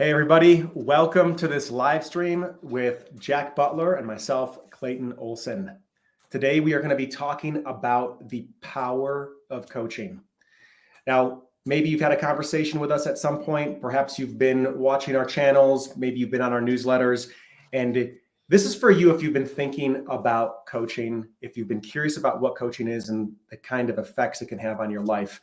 Hey everybody, welcome to this live stream with Jack Butler and myself, Clayton Olson. Today we are going to be talking about the power of coaching. Now, maybe you've had a conversation with us at some point, perhaps you've been watching our channels, maybe you've been on our newsletters, and this is for you if you've been thinking about coaching, if you've been curious about what coaching is and the kind of effects it can have on your life.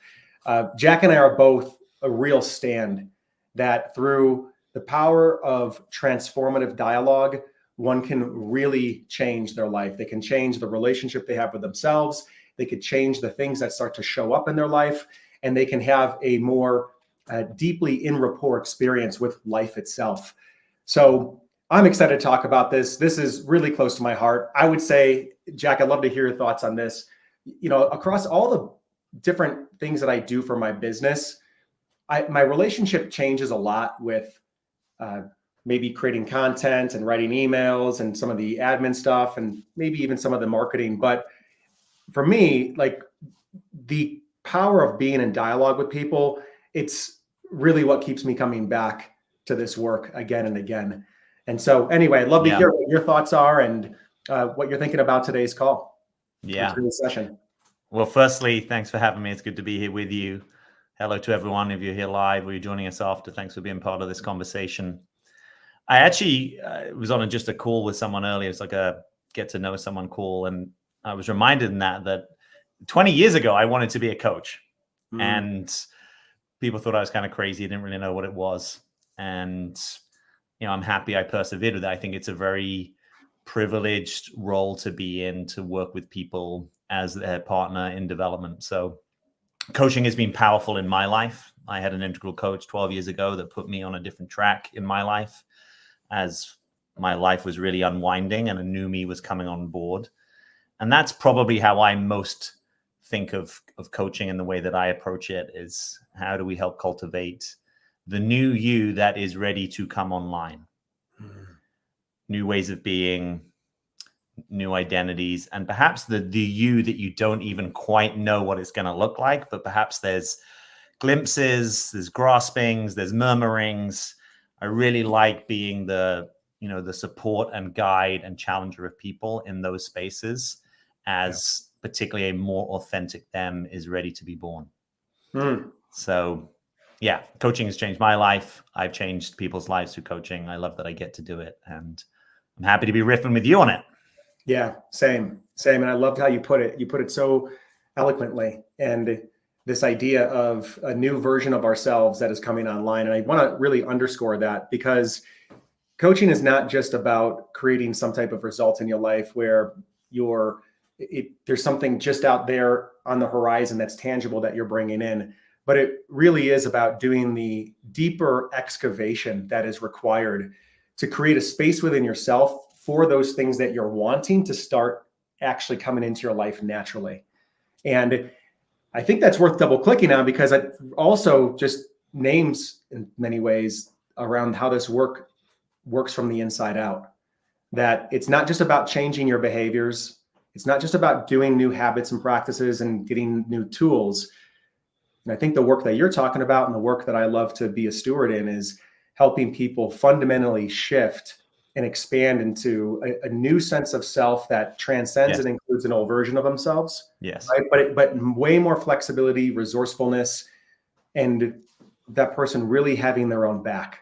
Jack and I are both a real stand that through the power of transformative dialogue, one can really change their life. They can change the relationship they have with themselves. They could change the things that start to show up in their life, and they can have a more deeply in rapport experience with life itself. So I'm excited to talk about this. This is really close to my heart. I would say, Jack, I'd love to hear your thoughts on this. You know, across all the different things that I do for my business, my relationship changes a lot with maybe creating content and writing emails and some of the admin stuff and maybe even some of the marketing. But for me, like the power of being in dialogue with people, it's really what keeps me coming back to this work again and again. And so anyway, I'd love to hear what your thoughts are and what you're thinking about today's call. Today's session. Well, firstly, thanks for having me. It's good to be here with you. Hello to everyone. If you're here live or you're joining us after, thanks for being part of this conversation. I actually was on just a call with someone earlier. It's like a get to know someone call. And I was reminded in that 20 years ago, I wanted to be a coach. And people thought I was kind of crazy. I didn't really know what it was. And, you know, I'm happy I persevered with that. I think it's a very privileged role to be in, to work with people as their partner in development. So coaching has been powerful in my life. I had an integral coach 12 years ago that put me on a different track in my life as my life was really unwinding and a new me was coming on board. And that's probably how I most think of coaching, and the way that I approach it is, how do we help cultivate the new you that is ready to come online? New ways of being, new identities, and perhaps the you that you don't even quite know what it's going to look like, but perhaps there's glimpses, there's graspings, there's murmurings. I really like being the support and guide and challenger of people in those spaces, as particularly a more authentic them is ready to be born. So yeah, coaching has changed my life. I've changed people's lives through coaching. I love that I get to do it, and I'm happy to be riffing with you on it. Yeah, same. And I loved how you put it. You put it so eloquently. And this idea of a new version of ourselves that is coming online. And I want to really underscore that, because coaching is not just about creating some type of result in your life where there's something just out there on the horizon that's tangible that you're bringing in. But it really is about doing the deeper excavation that is required to create a space within yourself for those things that you're wanting to start actually coming into your life naturally. And I think that's worth double clicking on, because it also just names in many ways around how this works from the inside out. That it's not just about changing your behaviors. It's not just about doing new habits and practices and getting new tools. And I think the work that you're talking about, and the work that I love to be a steward in, is helping people fundamentally shift and expand into a new sense of self that transcends and includes an old version of themselves. Right? But way more flexibility, resourcefulness, and that person really having their own back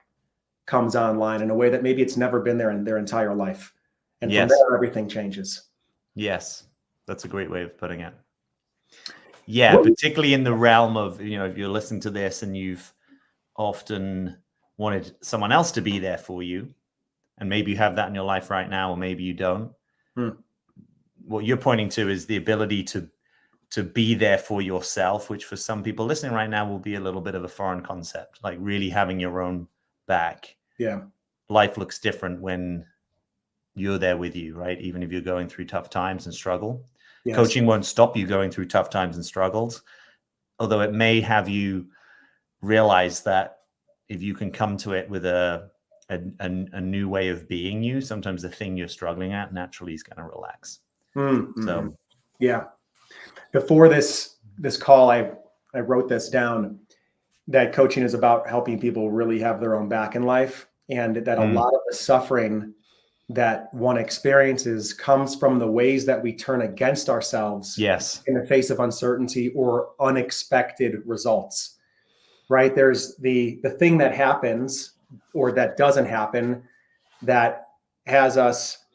comes online in a way that maybe it's never been there in their entire life. And from there, everything changes. Yes, that's a great way of putting it. Yeah, particularly in the realm of, if you're listening to this and you've often wanted someone else to be there for you, and maybe you have that in your life right now, or maybe you don't. What you're pointing to is the ability to be there for yourself, which for some people listening right now will be a little bit of a foreign concept, like really having your own back. Yeah. Life looks different when you're there with you, right? Even if you're going through tough times and struggle. Yes. Coaching won't stop you going through tough times and struggles, although it may have you realize that if you can come to it with a new way of being you, sometimes the thing you're struggling at naturally is going to relax. So yeah, before this call, I wrote this down. that coaching is about helping people really have their own back in life, and that a lot of the suffering that one experiences comes from the ways that we turn against ourselves Yes. in the face of uncertainty or unexpected results, right? There's the thing that happens or that doesn't happen that has us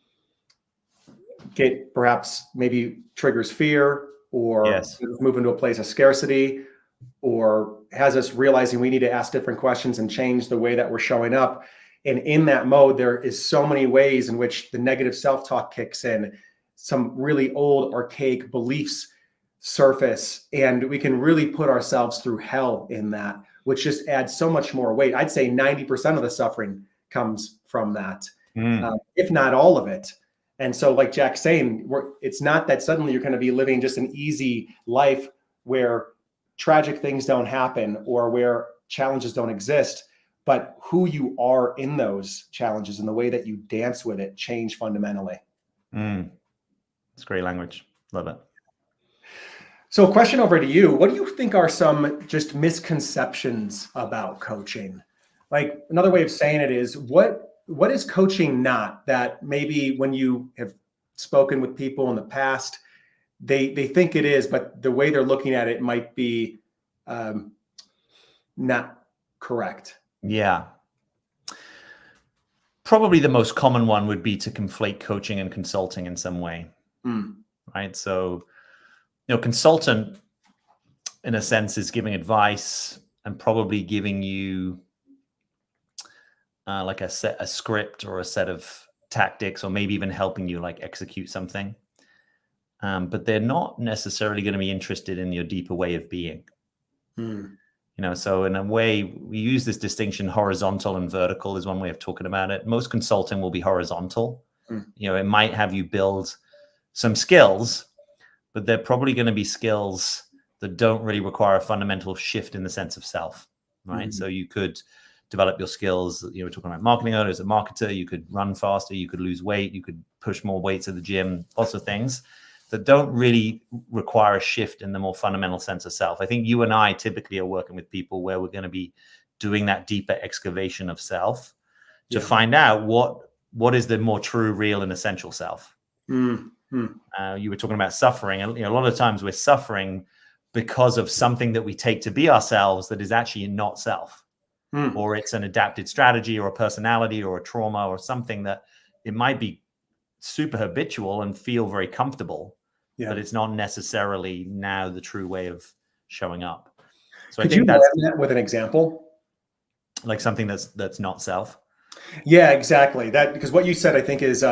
get, perhaps maybe triggers fear, or Yes. move into a place of scarcity, or has us realizing we need to ask different questions and change the way that we're showing up. And in that mode, there is so many ways in which the negative self-talk kicks in, some really old archaic beliefs surface, and we can really put ourselves through hell in that, which just adds so much more weight. I'd say 90% of the suffering comes from that, if not all of it. And so, like Jack's saying, it's not that suddenly you're going to be living just an easy life where tragic things don't happen or where challenges don't exist, but who you are in those challenges and the way that you dance with it change fundamentally. It's great language. Love it. So, a question over to you. What do you think are some just misconceptions about coaching? Like, another way of saying it is, what is coaching not, that maybe when you have spoken with people in the past, they think it is, but the way they're looking at it might be not correct? Yeah. Probably the most common one would be to conflate coaching and consulting in some way, right? So, consultant, in a sense, is giving advice and probably giving you like a script or a set of tactics, or maybe even helping you like execute something. But they're not necessarily going to be interested in your deeper way of being. So in a way, we use this distinction, horizontal and vertical is one way of talking about it. Most consulting will be horizontal. It might have you build some skills, but they're probably going to be skills that don't really require a fundamental shift in the sense of self, right? So you could develop your skills. We're talking about marketing owners, a marketer, you could run faster, you could lose weight, you could push more weights at the gym, lots of things that don't really require a shift in the more fundamental sense of self. I think you and I typically are working with people where we're going to be doing that deeper excavation of self to find out what is the more true, real, and essential self. You were talking about suffering, and a lot of times we're suffering because of something that we take to be ourselves that is actually not self, or it's an adapted strategy or a personality or a trauma or something that it might be super habitual and feel very comfortable, but it's not necessarily now the true way of showing up. So Could I think you that's blend that with an example? like something that's not self. Yeah, exactly. That, because what you said, I think, is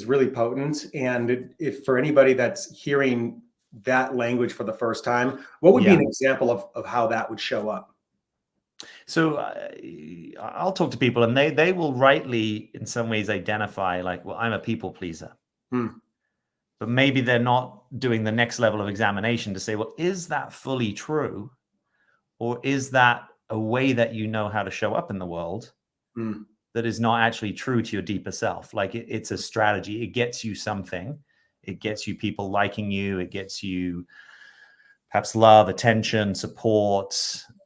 really potent. And if for anybody that's hearing that language for the first time, what would be an example of how that would show up? So I'll talk to people, and they will rightly, in some ways, identify like, well, I'm a people pleaser. But maybe they're not doing the next level of examination to say, well, is that fully true? Or is that a way that you know how to show up in the world that is not actually true to your deeper self? Like it's a strategy. It gets you something. It gets you people liking you. It gets you perhaps love, attention, support.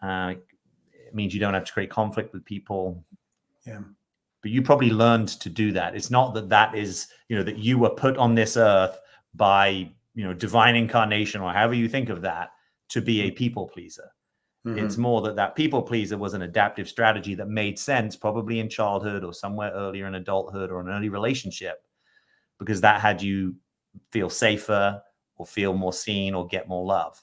It means you don't have to create conflict with people. But you probably learned to do that. It's not that is, that you were put on this earth by, divine incarnation, or however you think of that, to be a people pleaser. It's more that people pleaser was an adaptive strategy that made sense probably in childhood or somewhere earlier in adulthood or an early relationship, because that had you feel safer or feel more seen or get more love.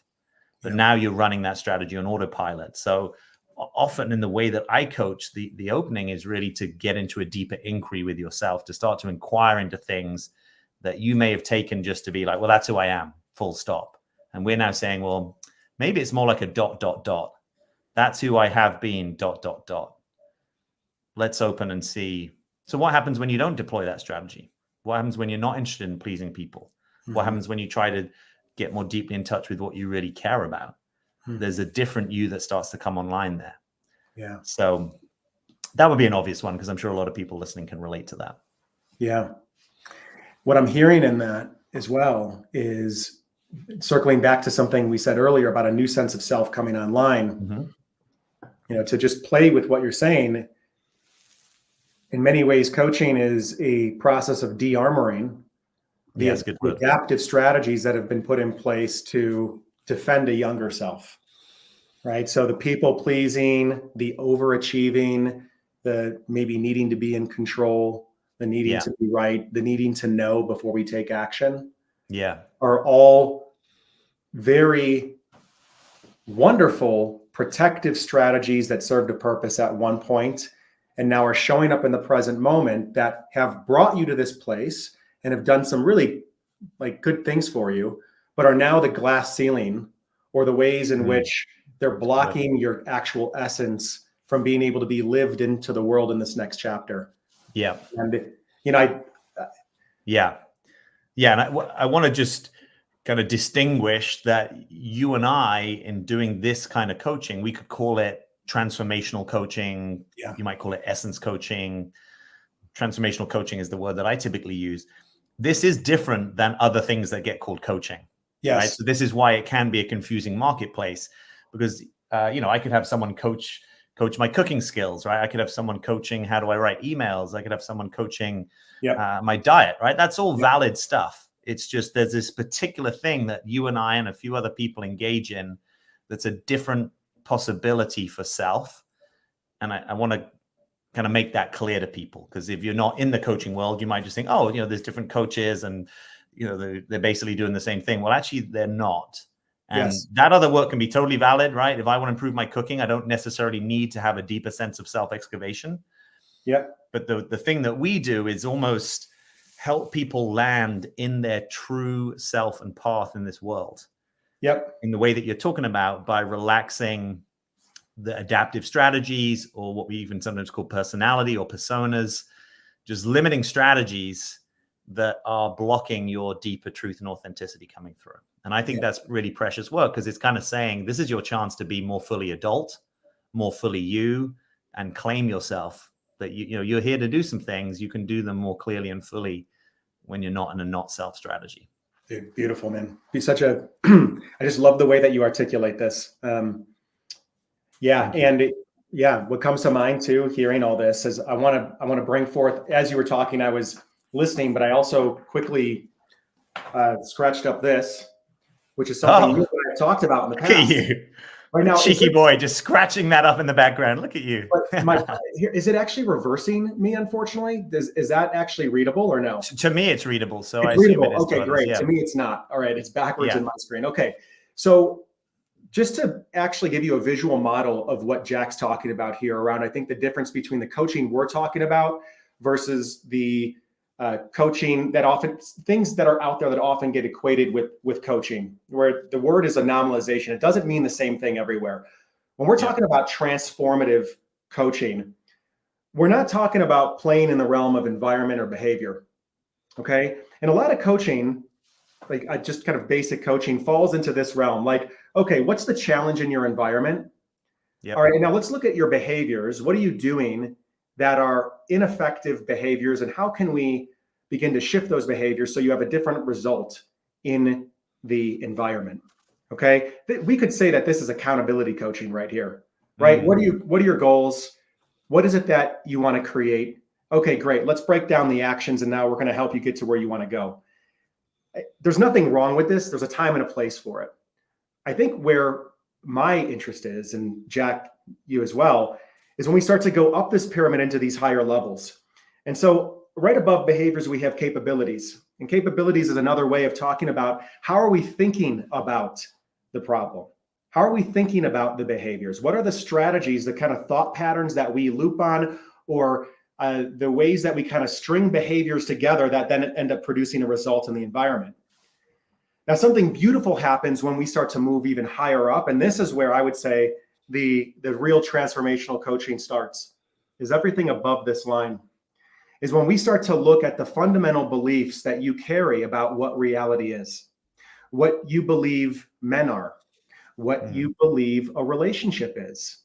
But now you're running that strategy on autopilot. So often in the way that I coach, the opening is really to get into a deeper inquiry with yourself, to start to inquire into things that you may have taken just to be like, well, that's who I am, full stop. And we're now saying, well, maybe it's more like a ... That's who I have been ... Let's open and see. So what happens when you don't deploy that strategy? What happens when you're not interested in pleasing people? What happens when you try to get more deeply in touch with what you really care about? There's a different you that starts to come online there. So that would be an obvious one, because I'm sure a lot of people listening can relate to that. What I'm hearing in that as well is circling back to something we said earlier about a new sense of self coming online, to just play with what you're saying. In many ways, coaching is a process of de-armoring the Good word. adaptive strategies that have been put in place to defend a younger self, right? So the people pleasing, the overachieving, the maybe needing to be in control, the needing to be right, the needing to know before we take action, are all very wonderful protective strategies that served a purpose at one point and now are showing up in the present moment that have brought you to this place and have done some really like good things for you, but are now the glass ceiling or the ways in which they're blocking your actual essence from being able to be lived into the world in this next chapter. And, and I want to just kind of distinguish that you and I, in doing this kind of coaching, we could call it transformational coaching. You might call it essence coaching. Transformational coaching is the word that I typically use. This is different than other things that get called coaching. Right? So this is why it can be a confusing marketplace, because I could have someone coach my cooking skills, right? I could have someone coaching how do I write emails. I could have someone coaching my diet, right? That's all valid stuff. It's just there's this particular thing that you and I and a few other people engage in that's a different possibility for self. And I want to kind of make that clear to people, because if you're not in the coaching world, you might just think, oh, there's different coaches and, they're basically doing the same thing. Well, actually, they're not. And that other work can be totally valid, right? If I want to improve my cooking, I don't necessarily need to have a deeper sense of self-excavation. But the thing that we do is almost help people land in their true self and path in this world. In the way that you're talking about, by relaxing the adaptive strategies, or what we even sometimes call personality or personas, just limiting strategies that are blocking your deeper truth and authenticity coming through. And I think that's really precious work, because it's kind of saying this is your chance to be more fully adult, more fully you, and claim yourself. That you're here to do some things. You can do them more clearly and fully when you're not in a not self strategy. Dude, beautiful, man. Be such a I just love the way that you articulate this. What comes to mind too, hearing all this, is I want to bring forth, as you were talking, I was listening, but I also quickly scratched up this, which is something you and I have talked about in the past. Look at you. Right now, cheeky boy, just scratching that up in the background. Look at you. Is it actually reversing me, unfortunately? Is that actually readable or no? To me, it's readable. So it's readable. Okay, great. To me, it's not. All right, it's backwards in my screen. Okay, so just to actually give you a visual model of what Jack's talking about here around, I think the difference between the coaching we're talking about versus the coaching that often, things that are out there that often get equated with coaching, where the word is anomalization. It doesn't mean the same thing everywhere. When we're talking about transformative coaching, we're not talking about playing in the realm of environment or behavior. Okay. And a lot of coaching, like just kind of basic coaching, falls into this realm. Like, okay, what's the challenge in your environment? All right. And now let's look at your behaviors. What are you doing that are ineffective behaviors, and how can we begin to shift those behaviors so you have a different result in the environment? Okay. We could say that this is accountability coaching right here, right? What are your goals? What is it that you want to create? Okay, great. Let's break down the actions, and now we're going to help you get to where you want to go. There's nothing wrong with this. There's a time and a place for it. I think where my interest is, and Jack, you as well, is when we start to go up this pyramid into these higher levels. And so right above behaviors, we have capabilities. And capabilities is another way of talking about how are we thinking about the problem? How are we thinking about the behaviors? What are the strategies, the kind of thought patterns that we loop on, or the ways that we kind of string behaviors together that then end up producing a result in the environment? Now, something beautiful happens when we start to move even higher up. And this is where I would say the real transformational coaching starts, is everything above this line, is when we start to look at the fundamental beliefs that you carry about what reality is, what you believe men are, what you believe a relationship is,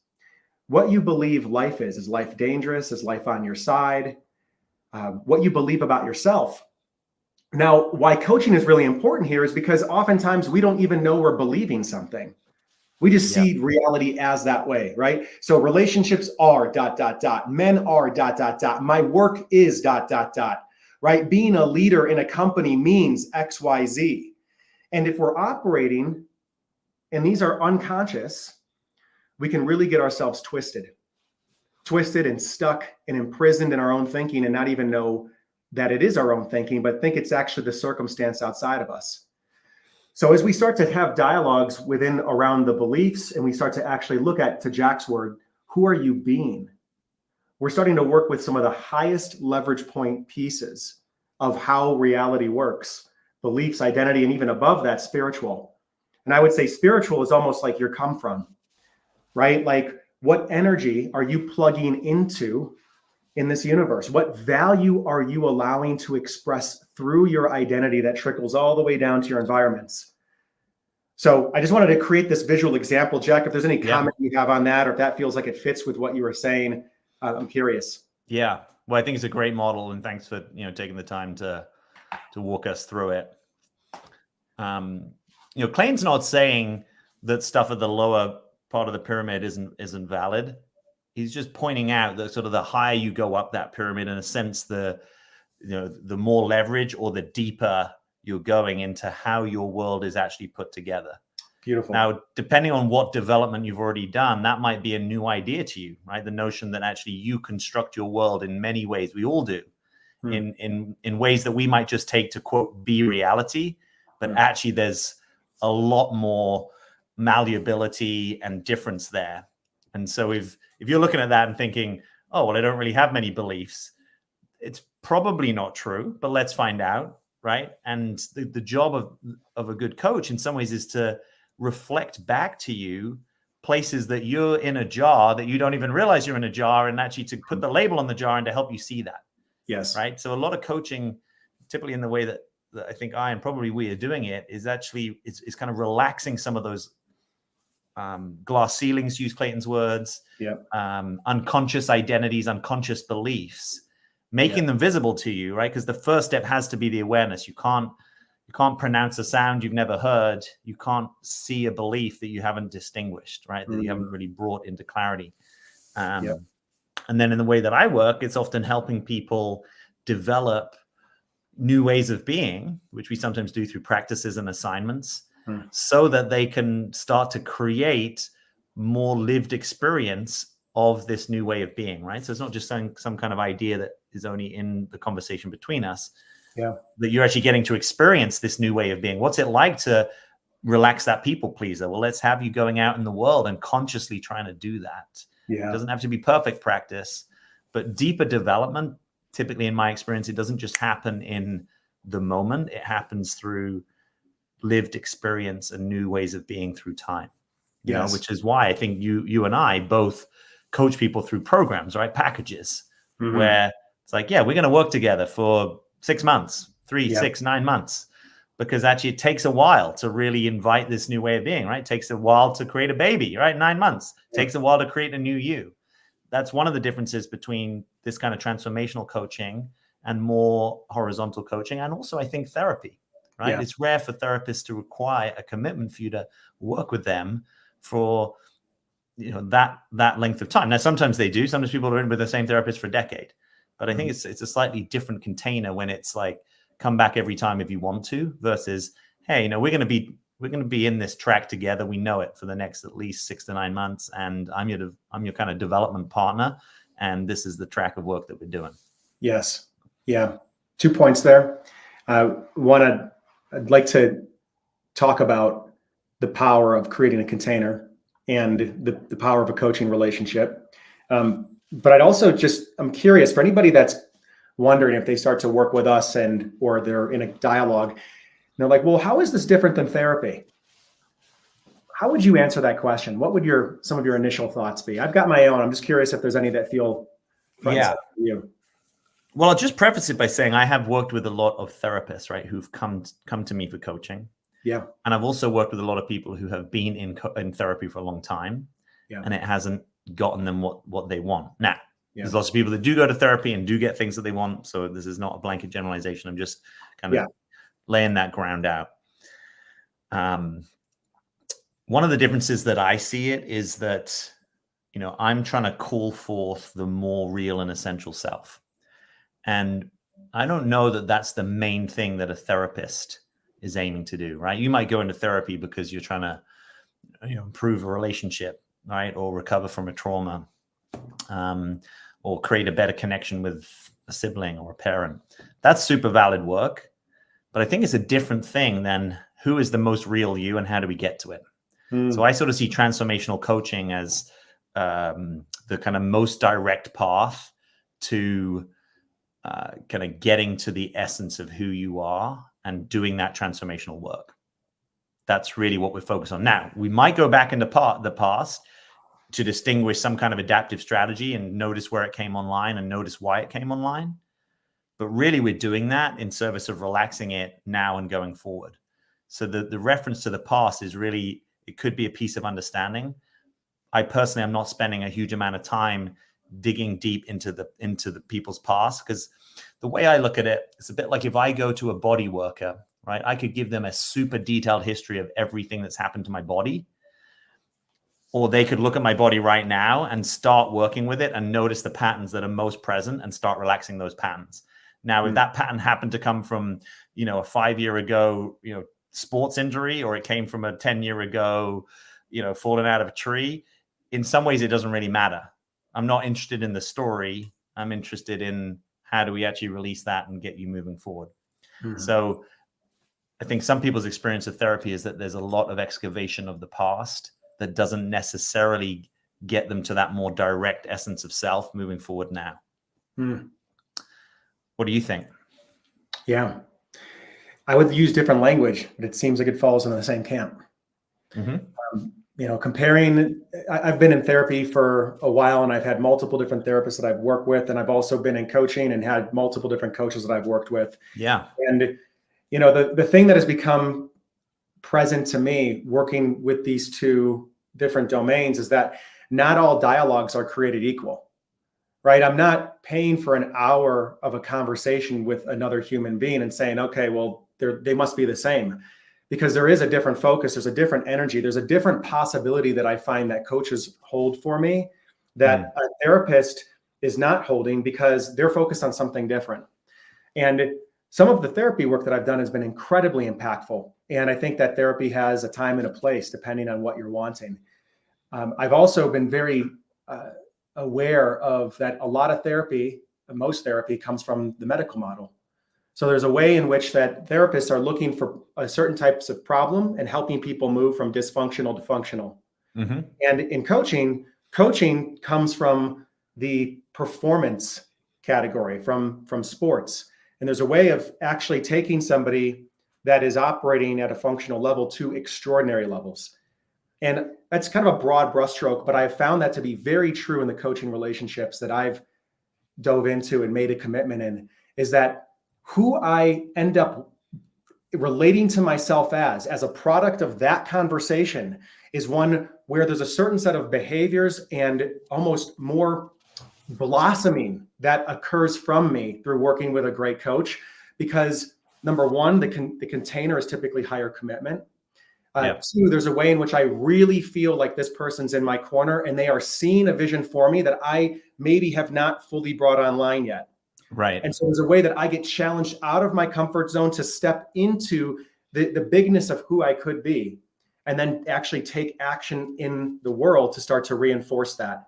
what you believe life is. Is life dangerous? Is life on your side? What you believe about yourself. Now, why coaching is really important here is because oftentimes we don't even know we're believing something. We just Yeah. see reality as that way, right? So relationships are ... Men are ... My work is ... right? Being a leader in a company means XYZ. And if we're operating, and these are unconscious, we can really get ourselves twisted and stuck and imprisoned in our own thinking and not even know that it is our own thinking, but think it's actually the circumstance outside of us. So as we start to have dialogues within around the beliefs, and we start to actually look at, to Jack's word, who are you being? We're starting to work with some of the highest leverage point pieces of how reality works: beliefs, identity, and even above that, spiritual. And I would say spiritual is almost like your come from, right? Like, what energy are you plugging into in this universe? What value are you allowing to express through your identity that trickles all the way down to your environments? So I just wanted to create this visual example. Jack, if there's any comment you have on that, or if that feels like it fits with what you were saying, I'm curious. Yeah. Well, I think it's a great model, and thanks for taking the time to walk us through it. Clayton's not saying that stuff at the lower part of the pyramid isn't valid. He's just pointing out that sort of the higher you go up that pyramid, in a sense, the more leverage or the deeper you're going into how your world is actually put together. Beautiful. Now, depending on what development you've already done, that might be a new idea to you, right? The notion that actually you construct your world in many ways. We all do, in ways that we might just take to, quote, be reality, but actually there's a lot more malleability and difference there. And so if you're looking at that and thinking, oh, well, I don't really have many beliefs, it's probably not true, but let's find out, right? And the job of a good coach in some ways is to reflect back to you places that you're in a jar that you don't even realize you're in a jar, and actually to put the label on the jar and to help you see that. Yes. Right. So a lot of coaching, typically in the way that I think I and probably we are doing it, is actually it's kind of relaxing some of those glass ceilings, to use Clayton's words, unconscious identities, unconscious beliefs, making them visible to you, right? Because the first step has to be the awareness. You can't pronounce a sound you've never heard. You can't see a belief that you haven't distinguished, right? That you haven't really brought into clarity. And then in the way that I work, it's often helping people develop new ways of being, which we sometimes do through practices and assignments, so that they can start to create more lived experience of this new way of being, right? So it's not just some kind of idea that is only in the conversation between us, that you're actually getting to experience this new way of being. What's it like to relax that people pleaser? Well, let's have you going out in the world and consciously trying to do that. It doesn't have to be perfect practice, but deeper development, typically in my experience, it doesn't just happen in the moment. It happens through lived experience and new ways of being through time, you know, which is why I think you and I both coach people through programs, right? Packages, where it's like, yeah, we're going to work together for 6 months, 3, 6, 9 months. Because actually it takes a while to really invite this new way of being, right? It takes a while to create a baby, right? 9 months. It takes a while to create a new you. That's one of the differences between this kind of transformational coaching and more horizontal coaching, and also I think therapy, right? It's rare for therapists to require a commitment for you to work with them for that length of time. Now, sometimes they do. Sometimes people are in with the same therapist for a decade. But I think it's a slightly different container when it's like, come back every time if you want to, versus, hey, we're going to be in this track together. We know it for the next at least 6 to 9 months, and I'm your kind of development partner, and this is the track of work that we're doing. Yes. Yeah. 2 points there. One, I'd like to talk about the power of creating a container and the power of a coaching relationship. But I'd also I'm curious, for anybody that's wondering if they start to work with us or they're in a dialogue, they're like, well, how is this different than therapy? How would you answer that question? What would some of your initial thoughts be? I've got my own. I'm just curious if there's any that feel front and center for you. Well, I'll just preface it by saying I have worked with a lot of therapists, right, who've come to me for coaching. Yeah. And I've also worked with a lot of people who have been in therapy for a long time, and it hasn't gotten them what they want. Now, there's lots of people that do go to therapy and do get things that they want. So this is not a blanket generalization. I'm just kind of laying that ground out. One of the differences that I see it is that, I'm trying to call forth the more real and essential self. And I don't know that that's the main thing that a therapist is aiming to do, right? You might go into therapy because you're trying to, improve a relationship, right? Or recover from a trauma, or create a better connection with a sibling or a parent. That's super valid work. But I think it's a different thing than who is the most real you and how do we get to it? So I sort of see transformational coaching as the kind of most direct path to kind of getting to the essence of who you are and doing that transformational work. That's really what we're focused on. Now, we might go back into the past to distinguish some kind of adaptive strategy and notice where it came online and notice why it came online. But really, we're doing that in service of relaxing it now and going forward. So the reference to the past is really, it could be a piece of understanding. I personally am not spending a huge amount of time digging deep into the people's past, because the way I look at it, it's a bit like if I go to a body worker, right? I could give them a super detailed history of everything that's happened to my body, or they could look at my body right now and start working with it and notice the patterns that are most present and start relaxing those patterns. Now, if that pattern happened to come from, a 5-year ago, sports injury, or it came from a 10-year ago, falling out of a tree, in some ways, it doesn't really matter. I'm not interested in the story. I'm interested in how do we actually release that and get you moving forward. So I think some people's experience of therapy is that there's a lot of excavation of the past that doesn't necessarily get them to that more direct essence of self moving forward now. What do you think? Yeah. I would use different language, but it seems like it falls into the same camp. Comparing, I've been in therapy for a while, and I've had multiple different therapists that I've worked with. And I've also been in coaching and had multiple different coaches that I've worked with. Yeah. And, the thing that has become present to me working with these two different domains is that not all dialogues are created equal, right? I'm not paying for an hour of a conversation with another human being and saying, okay, well, they must be the same, because there is a different focus. There's a different energy. There's a different possibility that I find that coaches hold for me that a therapist is not holding, because they're focused on something different. And some of the therapy work that I've done has been incredibly impactful. And I think that therapy has a time and a place depending on what you're wanting. I've also been very aware of that a lot of therapy, most therapy, comes from the medical model. So there's a way in which that therapists are looking for certain types of problem and helping people move from dysfunctional to functional. And in coaching comes from the performance category, from sports. And there's a way of actually taking somebody that is operating at a functional level to extraordinary levels. And that's kind of a broad brushstroke, but I've found that to be very true in the coaching relationships that I've dove into and made a commitment in, is that who I end up relating to myself as a product of that conversation is one where there's a certain set of behaviors and almost more blossoming that occurs from me through working with a great coach, because number one, the container is typically higher commitment. Two, there's a way in which I really feel like this person's in my corner and they are seeing a vision for me that I maybe have not fully brought online yet. Right. And so there's a way that I get challenged out of my comfort zone to step into the bigness of who I could be, and then actually take action in the world to start to reinforce that.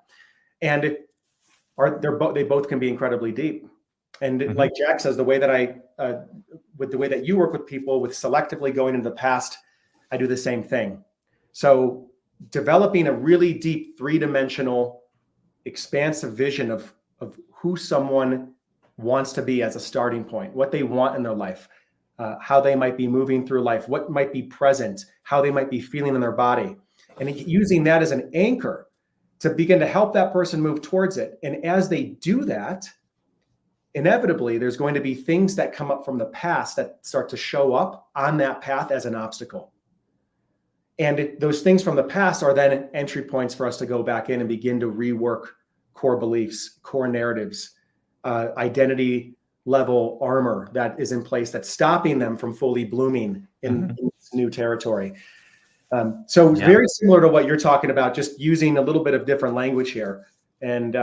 And they both can be incredibly deep. And like Jack says, the way that with the way that you work with people with selectively going into the past, I do the same thing. So developing a really deep 3-dimensional expansive vision of who someone wants to be as a starting point, what they want in their life, how they might be moving through life, what might be present, how they might be feeling in their body, and using that as an anchor to begin to help that person move towards it. And as they do that, inevitably, there's going to be things that come up from the past that start to show up on that path as an obstacle. And those things from the past are then entry points for us to go back in and begin to rework core beliefs, core narratives, identity level armor that is in place that's stopping them from fully blooming in this new territory. So very similar to what you're talking about, just using a little bit of different language here. And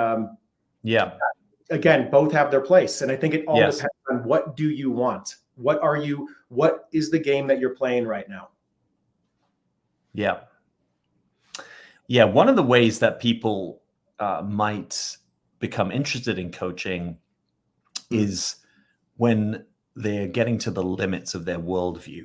again, both have their place. And I think it all depends on what do you want? What is the game that you're playing right now? Yeah. Yeah. One of the ways that people might become interested in coaching is when they're getting to the limits of their worldview.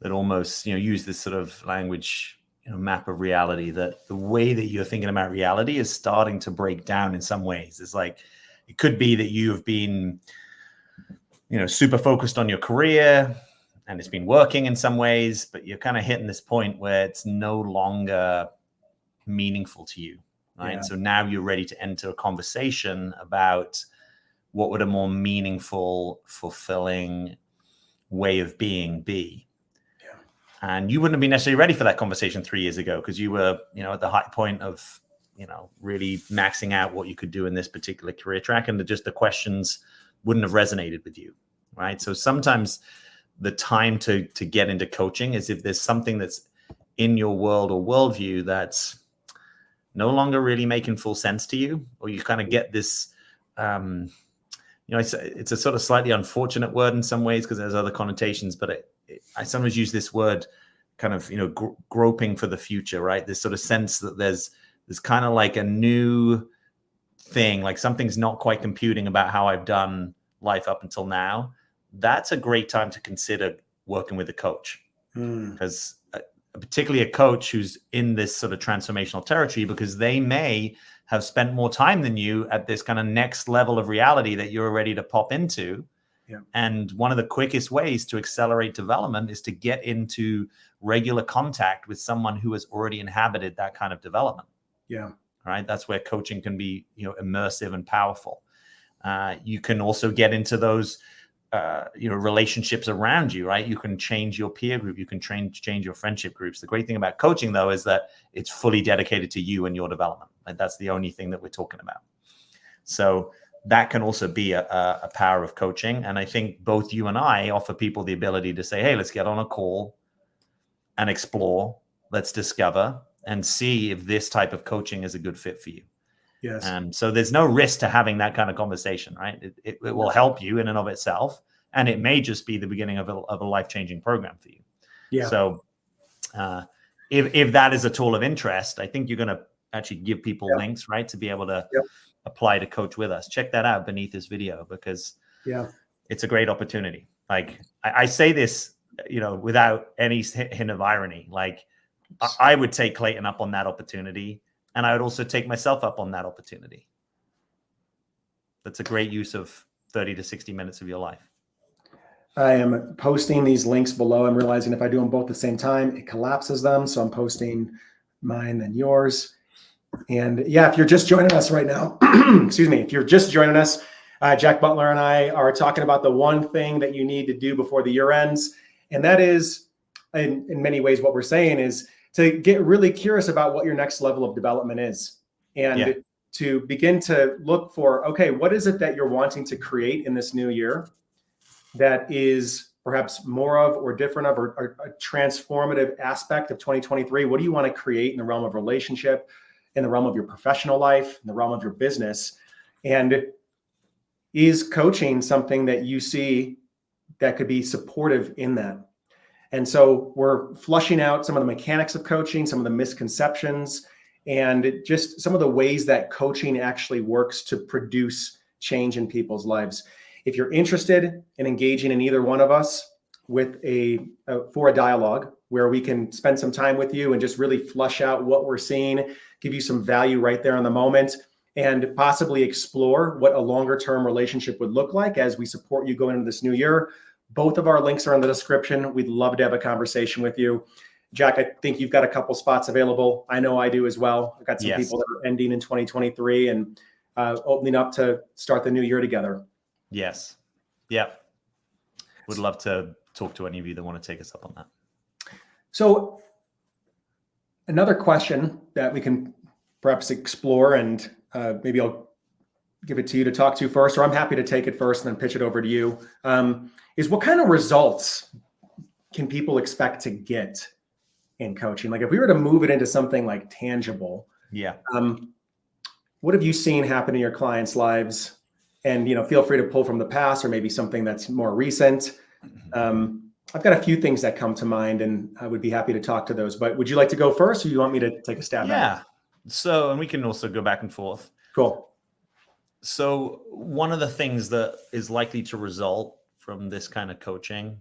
That almost, use this sort of language, map of reality, that the way that you're thinking about reality is starting to break down in some ways. It's like, it could be that you have been, super focused on your career and it's been working in some ways, but you're kind of hitting this point where it's no longer meaningful to you, right? Yeah. So now you're ready to enter a conversation about what would a more meaningful, fulfilling way of being be. Yeah. And you wouldn't have been necessarily ready for that conversation 3 years ago because you were, at the high point of, really maxing out what you could do in this particular career track. And the questions wouldn't have resonated with you, right? So sometimes the time to get into coaching is if there's something that's in your world or worldview that's no longer really making full sense to you, or you kind of get this, it's a sort of slightly unfortunate word in some ways because there's other connotations, but I sometimes use this word kind of, groping for the future, right? This sort of sense that there's kind of like a new thing, like something's not quite computing about how I've done life up until now. That's a great time to consider working with a coach, because particularly a coach who's in this sort of transformational territory, because they may have spent more time than you at this kind of next level of reality that you're ready to pop into. Yeah. And one of the quickest ways to accelerate development is to get into regular contact with someone who has already inhabited that kind of development. Yeah. Right. That's where coaching can be, immersive and powerful. You can also get into those, relationships around you, right? You can change your peer group. You can change your friendship groups. The great thing about coaching, though, is that it's fully dedicated to you and your development. Like that's the only thing that we're talking about. So that can also be a power of coaching. And I think both you and I offer people the ability to say, hey, let's get on a call and explore. Let's discover and see if this type of coaching is a good fit for you. Yes. So there's no risk to having that kind of conversation, right? It will help you in and of itself. And it may just be the beginning of a life-changing program for you. Yeah. So if that is a tool of interest, I think you're going to actually give people links, right, to be able to apply to coach with us. Check that out beneath this video, because it's a great opportunity. Like I say this, without any hint of irony. Like I would take Clayton up on that opportunity, and I would also take myself up on that opportunity. That's a great use of 30 to 60 minutes of your life. I am posting these links below. I'm realizing if I do them both at the same time, it collapses them. So I'm posting mine and yours. And yeah, if you're just joining us right now, excuse me, if you're just joining us, Jack Butler and I are talking about the one thing that you need to do before the year ends. And that is, in many ways, what we're saying is to get really curious about what your next level of development is. And to begin to look for, okay, what is it that you're wanting to create in this new year that is perhaps more of or different of or a transformative aspect of 2023? What do you want to create in the realm of relationship, in the realm of your professional life, in the realm of your business? And is coaching something that you see that could be supportive in that? And so we're flushing out some of the mechanics of coaching, some of the misconceptions, and just some of the ways that coaching actually works to produce change in people's lives. If you're interested in engaging in either one of us with for a dialogue where we can spend some time with you and just really flush out what we're seeing, give you some value right there in the moment, and possibly explore what a longer term relationship would look like as we support you going into this new year, both of our links are in the description. We'd love to have a conversation with you. Jack, I think you've got a couple spots available. I know I do as well. I've got some people that are ending in 2023 and opening up to start the new year together. Yes. Yep. Would love to talk to any of you that want to take us up on that. So another question that we can perhaps explore, and maybe I'll give it to you to talk to first, or I'm happy to take it first and then pitch it over to you, is what kind of results can people expect to get in coaching? Like if we were to move it into something like tangible, Yeah. what have you seen happen in your clients' lives? And, feel free to pull from the past or maybe something that's more recent. I've got a few things that come to mind and I would be happy to talk to those, but would you like to go first or you want me to take a stab at it? Yeah. So, and we can also go back and forth. Cool. So one of the things that is likely to result from this kind of coaching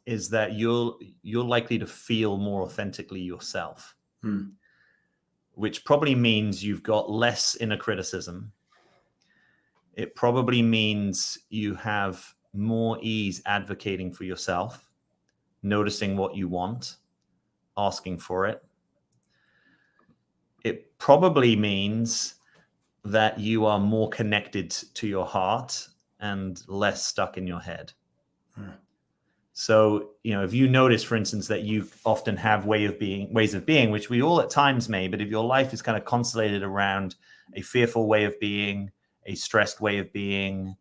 is that you're likely to feel more authentically yourself, which probably means you've got less inner criticism. It probably means you have more ease advocating for yourself, noticing what you want, asking for it. It probably means that you are more connected to your heart and less stuck in your head. So, if you notice, for instance, that you often have ways of being, which we all at times may, but if your life is kind of constellated around a fearful way of being, a stressed way of being,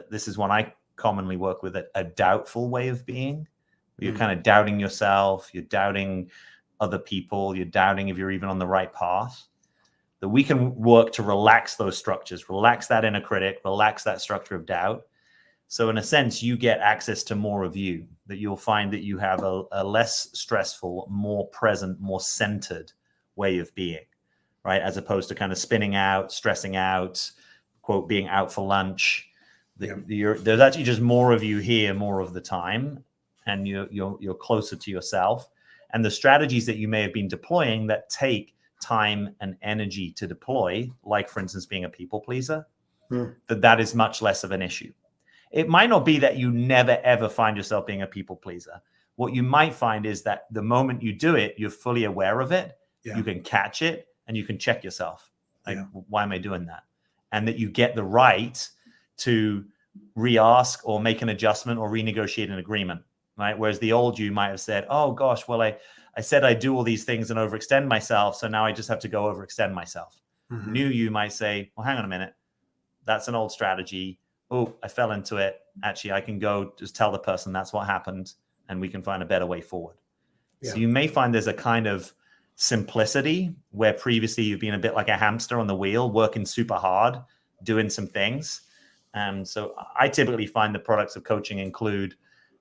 this is one I commonly work with, a doubtful way of being. You're kind of doubting yourself, you're doubting other people, you're doubting if you're even on the right path. That we can work to relax those structures, relax that inner critic, relax that structure of doubt. So in a sense, you get access to more of you, that you'll find that you have a less stressful, more present, more centered way of being, right? As opposed to kind of spinning out, stressing out, quote, being out for lunch. There's actually just more of you here more of the time, and you're closer to yourself. And the strategies that you may have been deploying that take time and energy to deploy, like for instance being a people pleaser, that is much less of an issue. It might not be that you never ever find yourself being a people pleaser. What you might find is that the moment you do it, you're fully aware of it, you can catch it, and you can check yourself. Like, why am I doing that? And that you get the right to re-ask or make an adjustment or renegotiate an agreement, right? Whereas the old you might have said, oh gosh, well, I said I do all these things and overextend myself, so now I just have to go overextend myself. New you might say, well, hang on a minute. That's an old strategy. Oh, I fell into it. Actually, I can go just tell the person that's what happened and we can find a better way forward. So you may find there's a kind of simplicity where previously you've been a bit like a hamster on the wheel, working super hard, doing some things. So I typically find the products of coaching include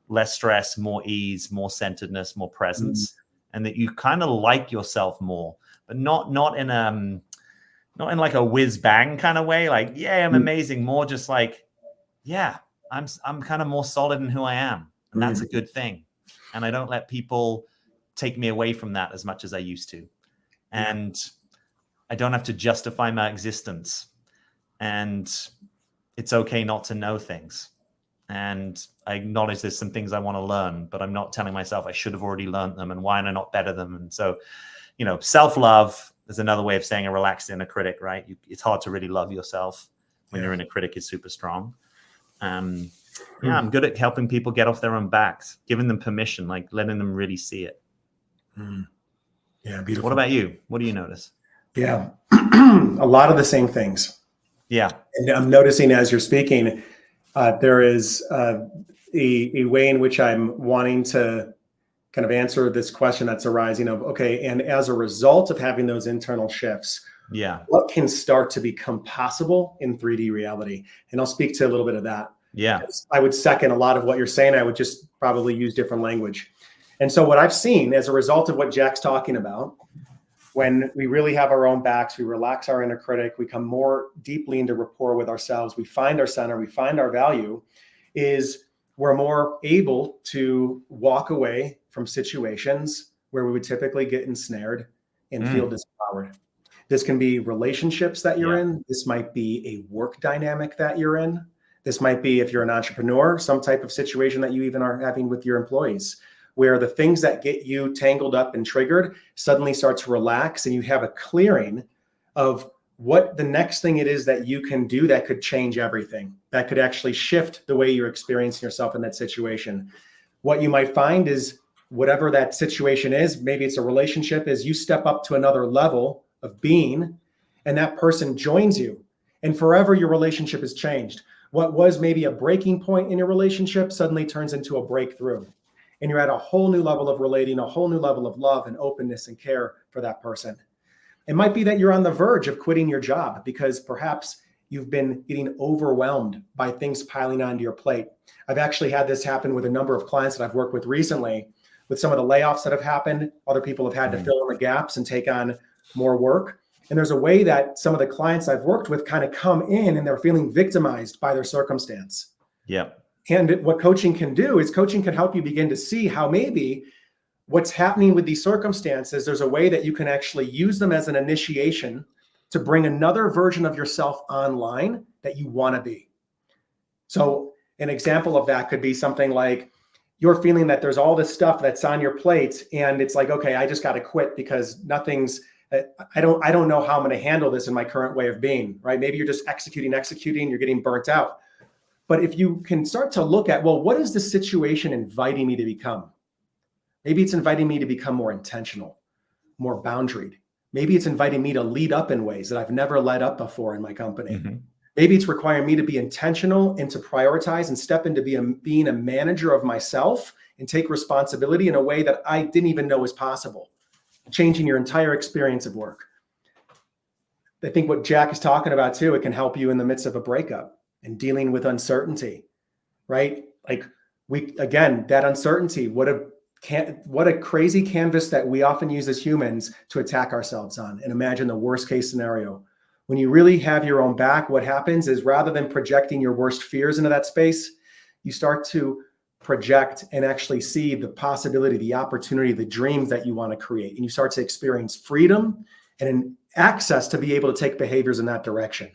less stress, more ease, more centeredness, more presence, and that you kind of like yourself more, but not in like a whiz bang kind of way. Like, yeah, I'm amazing. More just like, yeah, I'm kind of more solid in who I am. And that's a good thing. And I don't let people take me away from that as much as I used to. And I don't have to justify my existence. And it's okay not to know things. And I acknowledge there's some things I want to learn, but I'm not telling myself I should have already learned them and why am I not better them. And so, self-love is another way of saying a relaxed inner critic, right? It's hard to really love yourself when your inner critic is super strong. I'm good at helping people get off their own backs, giving them permission, like letting them really see it. Yeah, beautiful. What about you? What do you notice? Yeah, a lot of the same things. Yeah. And I'm noticing as you're speaking, there is a way in which I'm wanting to kind of answer this question that's arising of, okay, and as a result of having those internal shifts, what can start to become possible in 3D reality? And I'll speak to a little bit of that. Yeah. I would second a lot of what you're saying. I would just probably use different language. And so what I've seen as a result of what Jack's talking about, when we really have our own backs, we relax our inner critic, we come more deeply into rapport with ourselves, we find our center, we find our value, is we're more able to walk away from situations where we would typically get ensnared and feel disempowered. This can be relationships that you're in. This might be a work dynamic that you're in. This might be, if you're an entrepreneur, some type of situation that you even are having with your employees, where the things that get you tangled up and triggered suddenly start to relax and you have a clearing of what the next thing it is that you can do that could change everything, that could actually shift the way you're experiencing yourself in that situation. What you might find is whatever that situation is, maybe it's a relationship, is you step up to another level of being and that person joins you. and forever your relationship has changed. What was maybe a breaking point in your relationship suddenly turns into a breakthrough. And you're at a whole new level of relating, a whole new level of love and openness and care for that person. It might be that you're on the verge of quitting your job because perhaps you've been getting overwhelmed by things piling onto your plate. I've actually had this happen with a number of clients that I've worked with recently, with some of the layoffs that have happened. Other people have had to fill in the gaps and take on more work. And there's a way that some of the clients I've worked with kind of come in and they're feeling victimized by their circumstance. Yeah. And what coaching can do is coaching can help you begin to see how maybe what's happening with these circumstances, there's a way that you can actually use them as an initiation to bring another version of yourself online that you want to be. So an example of that could be something like you're feeling that there's all this stuff that's on your plate and it's like, okay, I just got to quit because I don't know how I'm going to handle this in my current way of being, right? Maybe you're just executing, you're getting burnt out. But if you can start to look at, well, what is the situation inviting me to become? Maybe it's inviting me to become more intentional, more boundaried. Maybe it's inviting me to lead up in ways that I've never led up before in my company. Mm-hmm. Maybe it's requiring me to be intentional and to prioritize and step into being a manager of myself and take responsibility in a way that I didn't even know was possible, changing your entire experience of work. I think what Jack is talking about too, it can help you in the midst of a breakup and dealing with uncertainty, right? Like that uncertainty, what a crazy canvas that we often use as humans to attack ourselves on and imagine the worst case scenario. When you really have your own back, what happens is rather than projecting your worst fears into that space, you start to project and actually see the possibility, the opportunity, the dreams that you want to create. And you start to experience freedom and an access to be able to take behaviors in that direction.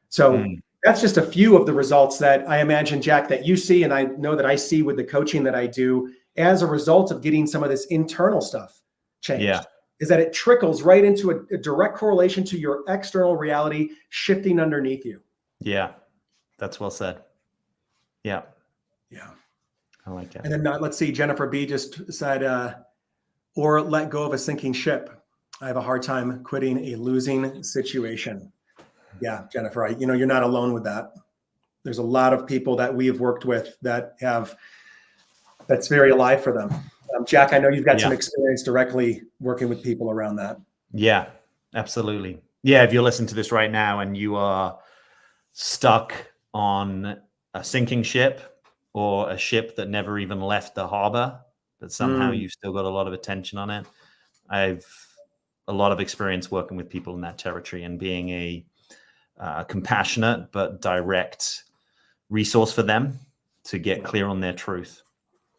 So that's just a few of the results that I imagine, Jack, that you see, and I know that I see with the coaching that I do as a result of getting some of this internal stuff changed, is that it trickles right into a direct correlation to your external reality shifting underneath you. Yeah, that's well said. Yeah. I like that. And then let's see, Jennifer B just said, or let go of a sinking ship. I have a hard time quitting a losing situation. Yeah, Jennifer, you're not alone with that. There's a lot of people that we have worked with that's very alive for them. Jack, I know you've got some experience directly working with people around that. Yeah, absolutely. Yeah, if you're listening to this right now and you are stuck on a sinking ship or a ship that never even left the harbor, but somehow you've still got a lot of attention on it. I've a lot of experience working with people in that territory and being a compassionate but direct resource for them to get clear on their truth.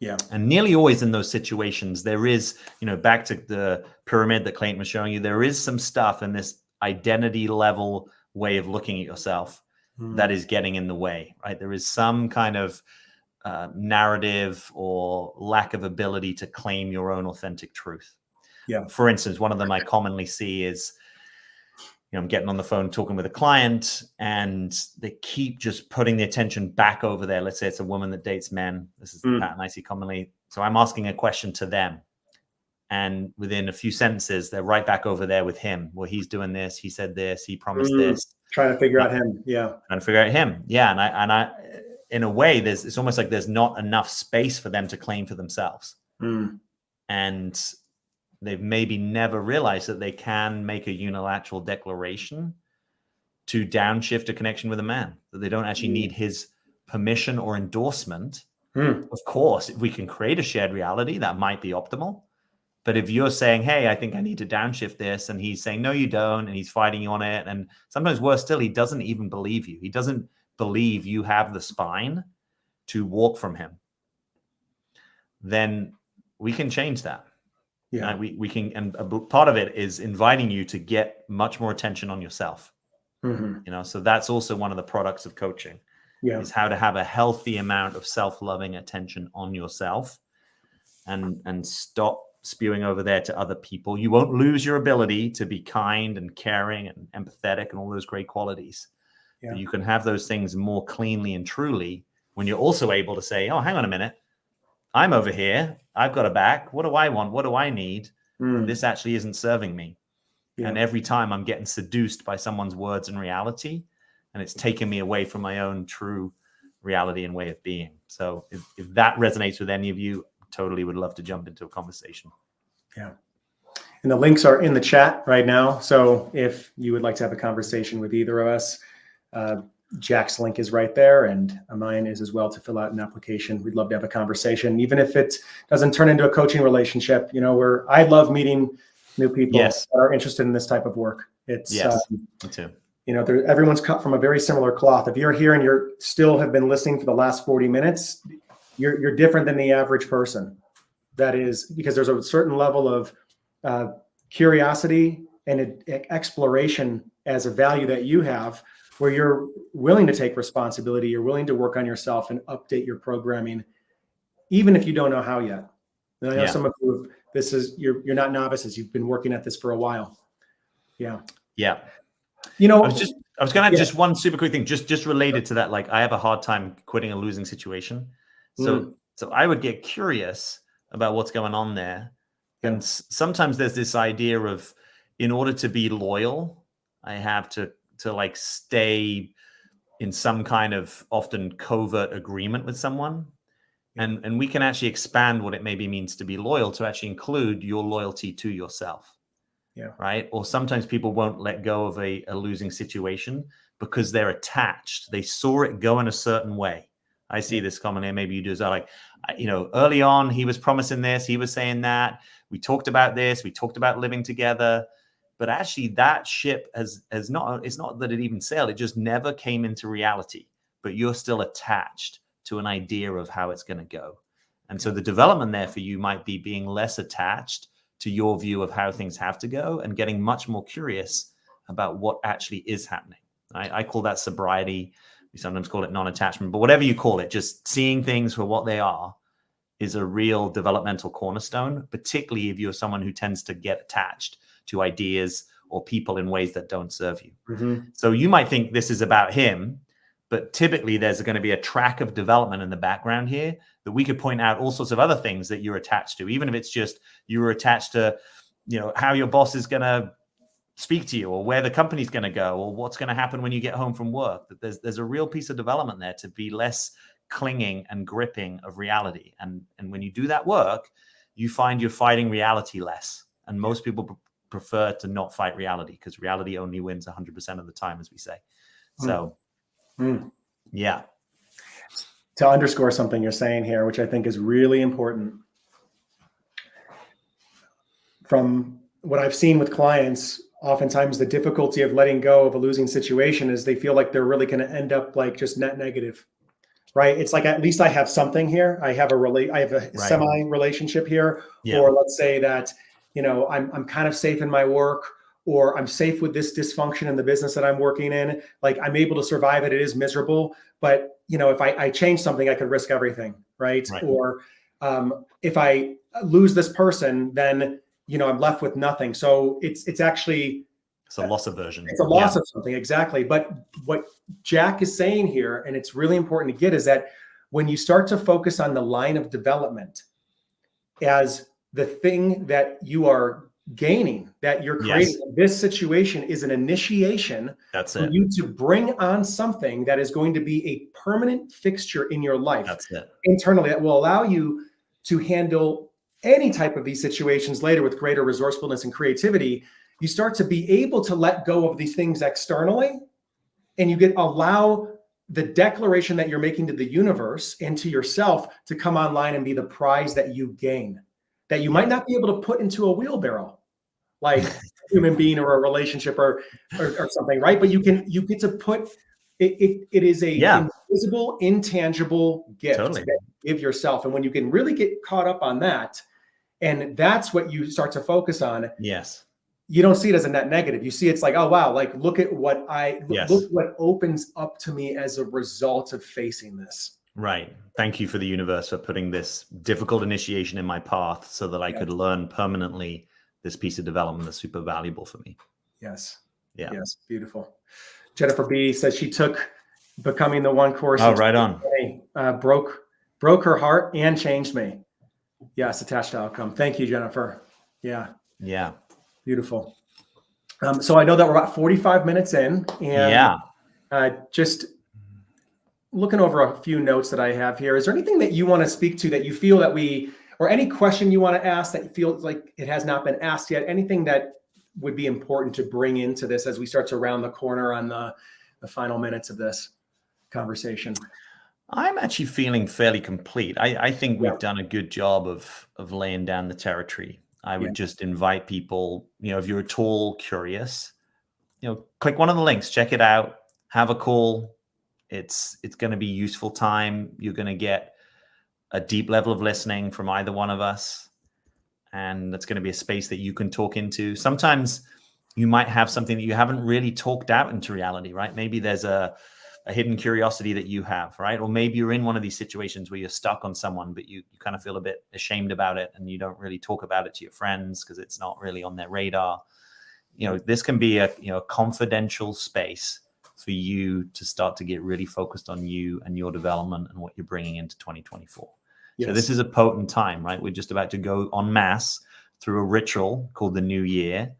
Yeah. And nearly always in those situations, there is, back to the pyramid that Clayton was showing you, there is some stuff in this identity level way of looking at yourself that is getting in the way, right? There is some kind of narrative or lack of ability to claim your own authentic truth. Yeah. For instance, one of them I commonly see is, I'm getting on the phone talking with a client and they keep just putting the attention back over there. Let's say it's a woman that dates men. This is the pattern I see commonly. So I'm asking a question to them. And within a few sentences, they're right back over there with him. Well, he's doing this. He said this. He promised this. Trying to figure out him. Yeah. Trying to figure out him. Yeah. And I in a way, it's almost like there's not enough space for them to claim for themselves. And they've maybe never realized that they can make a unilateral declaration to downshift a connection with a man, that they don't actually need his permission or endorsement. Of course, if we can create a shared reality, that might be optimal. But if you're saying, hey, I think I need to downshift this, and he's saying, no, you don't, and he's fighting you on it, and sometimes worse still, he doesn't even believe you. He doesn't believe you have the spine to walk from him. Then we can change that. Yeah, we can, and a part of it is inviting you to get much more attention on yourself. So that's also one of the products of coaching, is how to have a healthy amount of self-loving attention on yourself, and stop spewing over there to other people. You won't lose your ability to be kind and caring and empathetic and all those great qualities. But you can have those things more cleanly and truly when you're also able to say, oh, hang on a minute. I'm over here. I've got a back. What do I want? What do I need? And this actually isn't serving me. And every time I'm getting seduced by someone's words and reality, and it's taken me away from my own true reality and way of being. So if that resonates with any of you, totally would love to jump into a conversation. Yeah. And the links are in the chat right now. So if you would like to have a conversation with either of us, Jack's link is right there, and mine is as well, to fill out an application. We'd love to have a conversation, even if it doesn't turn into a coaching relationship. You know, where I love meeting new people Yes. that are interested in this type of work. It's me too. You know, everyone's cut from a very similar cloth. If you're here and you're still have been listening for the last 40 minutes, you're different than the average person. That is because there's a certain level of curiosity and exploration as a value that you have, where you're willing to take responsibility, you're willing to work on yourself and update your programming, even if you don't know how yet. And I know some of you, you're not novices. You've been working at this for a while. Yeah. Yeah. You know, I was going to just one super quick thing, just related to that. Like, I have a hard time quitting a losing situation. So I would get curious about what's going on there. And sometimes there's this idea of, in order to be loyal, I have to like stay in some kind of often covert agreement with someone. And we can actually expand what it maybe means to be loyal to actually include your loyalty to yourself. Yeah. Right. Or sometimes people won't let go of a losing situation because they're attached. They saw it go in a certain way. I see this commonly. Maybe you do as well. Like, you know, early on, he was promising this, he was saying that. We talked about this. We talked about living together. But actually, that ship has not. It's not that it even sailed. It just never came into reality. But you're still attached to an idea of how it's going to go. And so the development there for you might be being less attached to your view of how things have to go and getting much more curious about what actually is happening. I call that sobriety. We sometimes call it non-attachment, but whatever you call it, just seeing things for what they are is a real developmental cornerstone, particularly if you're someone who tends to get attached to ideas or people in ways that don't serve you. Mm-hmm. So you might think this is about him, but typically there's going to be a track of development in the background here that we could point out all sorts of other things that you're attached to, even if it's just you were attached to, you know, how your boss is going to speak to you, or where the company's going to go, or what's going to happen when you get home from work. That there's a real piece of development there to be less clinging and gripping of reality. And when you do that work, you find you're fighting reality less. And most people prefer to not fight reality, because reality only wins 100% of the time, as we say. So, yeah. To underscore something you're saying here, which I think is really important, from what I've seen with clients, oftentimes the difficulty of letting go of a losing situation is they feel like they're really going to end up like just net negative, right? It's like, at least I have something here. I have a semi relationship here, or let's say that, you know, I'm kind of safe in my work, or I'm safe with this dysfunction in the business that I'm working in. Like, I'm able to survive it. It is miserable, but you know, if I change something, I could risk everything, right? Or if I lose this person, then, you know, I'm left with nothing. So it's actually, it's a loss aversion. It's a loss of something, exactly. But what Jack is saying here, and it's really important to get, is that when you start to focus on the line of development as the thing that you are gaining, that you're creating, this situation is an initiation for you to bring on something that is going to be a permanent fixture in your life internally, that will allow you to handle any type of these situations later with greater resourcefulness and creativity. You start to be able to let go of these things externally, and you allow the declaration that you're making to the universe and to yourself to come online and be the prize that you gain, that you might not be able to put into a wheelbarrow, like a human being or a relationship or something, right? But you get to put it is a invisible, intangible gift that you give yourself. And when you can really get caught up on that, and that's what you start to focus on. You don't see it as a net negative. You see it's like, oh wow, like look at what look what opens up to me as a result of facing this. Right. Thank you for the universe for putting this difficult initiation in my path so that I could learn permanently this piece of development that's super valuable for me. Yes. Yeah. Yes. Beautiful. Jennifer B says she took Becoming the One course. Oh, right on. Broke her heart and changed me. Yes. Attached to outcome. Thank you, Jennifer. Yeah. Yeah. Beautiful. So I know that we're about 45 minutes in, and Just looking over a few notes that I have here. Is there anything that you want to speak to that you feel that or any question you want to ask that you feel like it has not been asked yet? Anything that would be important to bring into this as we start to round the corner on the final minutes of this conversation? I'm actually feeling fairly complete. I think we've done a good job of laying down the territory. I would just invite people, if you're at all curious, click one of the links, check it out, have a call. It's going to be useful time. You're going to get a deep level of listening from either one of us. And that's going to be a space that you can talk into. Sometimes you might have something that you haven't really talked out into reality, right? Maybe there's a hidden curiosity that you have, right? Or maybe you're in one of these situations where you're stuck on someone, but you kind of feel a bit ashamed about it and you don't really talk about it to your friends because it's not really on their radar. This can be a confidential space for you to start to get really focused on you and your development and what you're bringing into 2024. Yes. So this is a potent time, right? We're just about to go en masse through a ritual called the New Year.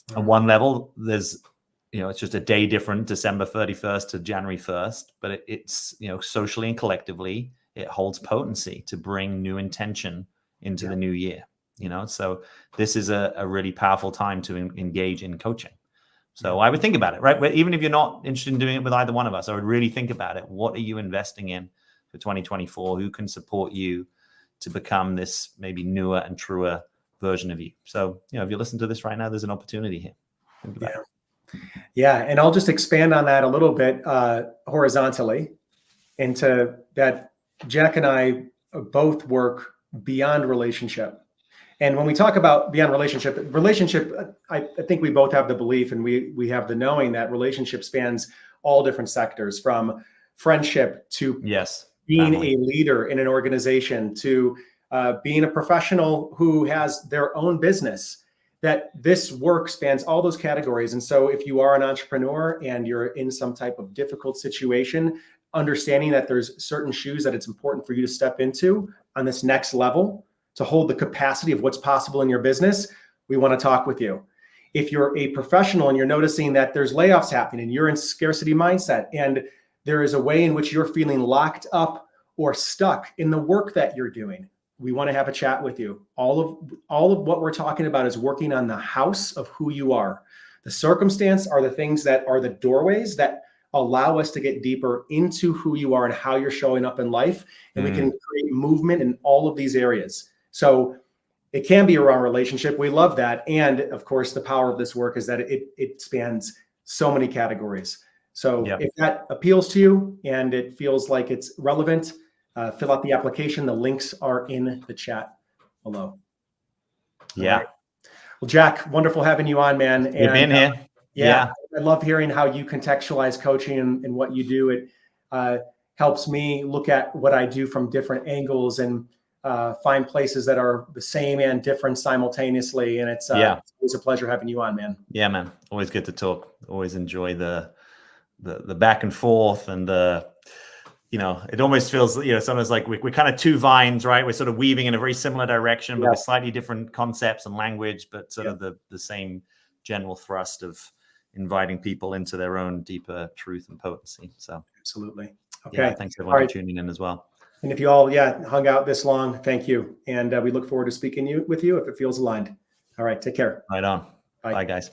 Mm-hmm. On one level, there's, it's just a day different, December 31st to January 1st, but it's, socially and collectively, it holds potency to bring new intention into the new year, So this is a really powerful time to engage in coaching. So I would think about it, right? Even if you're not interested in doing it with either one of us, I would really think about it. What are you investing in for 2024? Who can support you to become this maybe newer and truer version of you? So, if you listen to this right now, there's an opportunity here. Think about it. Yeah. And I'll just expand on that a little bit horizontally into that. Jack and I both work beyond relationship. And when we talk about beyond relationship, I think we both have the belief and we have the knowing that relationship spans all different sectors, from friendship to being a leader in an organization to being a professional who has their own business. That this work spans all those categories. And so if you are an entrepreneur and you're in some type of difficult situation, understanding that there's certain shoes that it's important for you to step into on this next level to hold the capacity of what's possible in your business, we want to talk with you. If you're a professional and you're noticing that there's layoffs happening and you're in scarcity mindset and there is a way in which you're feeling locked up or stuck in the work that you're doing, we want to have a chat with you. All of what we're talking about is working on the house of who you are. The circumstance are the things that are the doorways that allow us to get deeper into who you are and how you're showing up in life. And we can create movement in all of these areas. So it can be around relationship. We love that. And of course, the power of this work is that it spans so many categories. So if that appeals to you and it feels like it's relevant, fill out the application. The links are in the chat below. Yeah. Right. Well, Jack, wonderful having you on, man. You've been here. Yeah. I love hearing how you contextualize coaching and what you do. It helps me look at what I do from different angles and find places that are the same and different simultaneously. And it's always a pleasure having you on, man. Yeah, man. Always good to talk. Always enjoy the back and forth and it almost feels, sometimes like we're kind of two vines, right? We're sort of weaving in a very similar direction, but with slightly different concepts and language, but sort of the same general thrust of inviting people into their own deeper truth and potency. So absolutely. Okay. Yeah, thanks everyone for tuning in as well. And if you all, hung out this long, thank you. And we look forward to speaking with you if it feels aligned. All right. Take care. Right on. Bye guys.